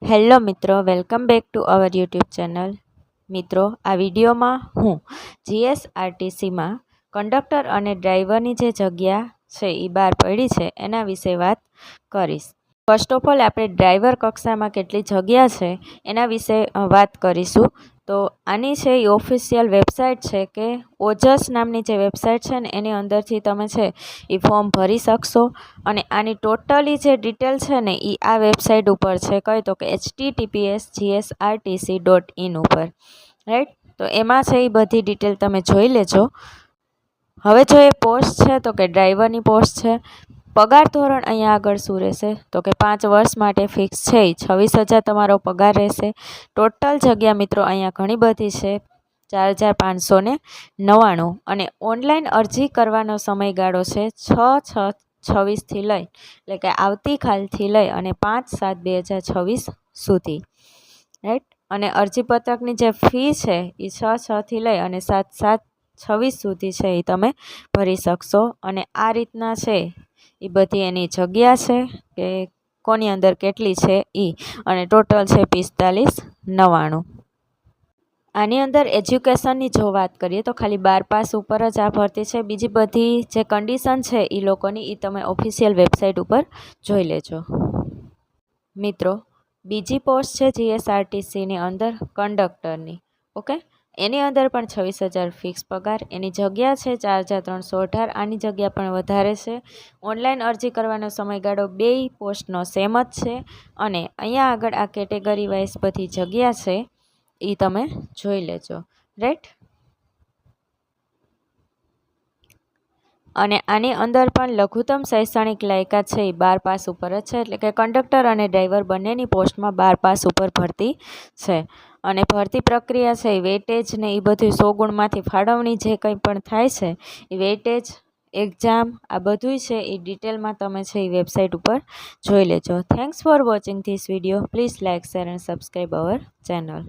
Hello મિત્રો, welcome back to our YouTube channel. મિત્રો, આ વિડીયોમાં હું જીએસઆરટીસીમાં કંડક્ટર અને ડ્રાઈવરની જે જગ્યા છે એ બહાર પડી છે એના વિશે વાત કરીશ. ફર્સ્ટ ઓફ ઓલ આપણે ડ્રાઈવર કક્ષામાં કેટલી જગ્યા છે એના વિશે વાત કરીશું. તો આની છે એ ઓફિશિયલ વેબસાઇટ છે કે ઓજસ નામની જે વેબસાઇટ છે ને એની અંદરથી તમે છે એ ફોર્મ ભરી શકશો. અને આની ટોટલી જે ડિટેલ છે ને એ આ વેબસાઇટ ઉપર છે. કઈ તો કે https://gsrtc.in ઉપર, રાઈટ. તો એમાં છે એ બધી ડિટેલ તમે જોઈ લેજો. હવે જો એ પોસ્ટ છે તો કે ડ્રાઈવરની પોસ્ટ છે. પગાર ધોરણ અહીંયા આગળ શું રહેશે તો કે 5 વર્ષ માટે ફિક્સ છે 26,000 તમારો પગાર રહેશે. ટોટલ જગ્યા મિત્રો અહીંયા ઘણી બધી છે, 4,599. અને ઓનલાઈન અરજી કરવાનો સમયગાળો છે 6/6/26થી લઈ, એટલે કે આવતીકાલથી લઈ અને 5/7/2026 સુધી, રાઈટ. અને અરજીપત્રકની જે ફી છે એ 6/6થી લઈ અને 7/7/26 સુધી છે એ તમે ભરી શકશો. અને આ રીતના છે એ બધી એની જગ્યા છે કે કોની અંદર કેટલી છે એ. અને ટોટલ છે 4599. આની અંદર એજ્યુકેશનની જો વાત કરીએ તો ખાલી 12 પાસ ઉપર જ આ ભરતી છે. બીજી બધી જે કન્ડિશન છે એ લોકોની એ તમે ઓફિશિયલ વેબસાઇટ ઉપર જોઈ લેજો. મિત્રો, બીજી પોસ્ટ છે જીએસઆરટીસીની અંદર કંડક્ટરની. ઓકે, એની અંદર પણ 26,000 ફિક્સ પગાર. એની જગ્યા છે 4,318. આની જગ્યા પણ વધારે છે. ઓનલાઈન અરજી કરવાનો સમયગાળો બેય પોસ્ટનો સેમ જ છે. અને અહીંયા આગળ આ કેટેગરી વાઇઝ બધી જગ્યા છે એ તમે જોઈ લેજો, રાઈટ. અને આની અંદર પણ લઘુત્તમ શૈક્ષણિક લાયકાત છે એ 12 પાસ ઉપર જ છે. એટલે કે કંડક્ટર અને ડ્રાઈવર બંનેની પોસ્ટમાં 12 પાસ ઉપર ભરતી છે. અને ભરતી પ્રક્રિયા છે એ વેટેજ ને એ બધું 100 ગુણમાંથી ફાળવણી જે કંઈ પણ થાય છે એ વેટેજ, એક્ઝામ, આ બધું છે એ ડિટેલમાં તમે છે એ વેબસાઇટ ઉપર જોઈ લેજો. Thanks for watching this video. Please like, share and subscribe our channel.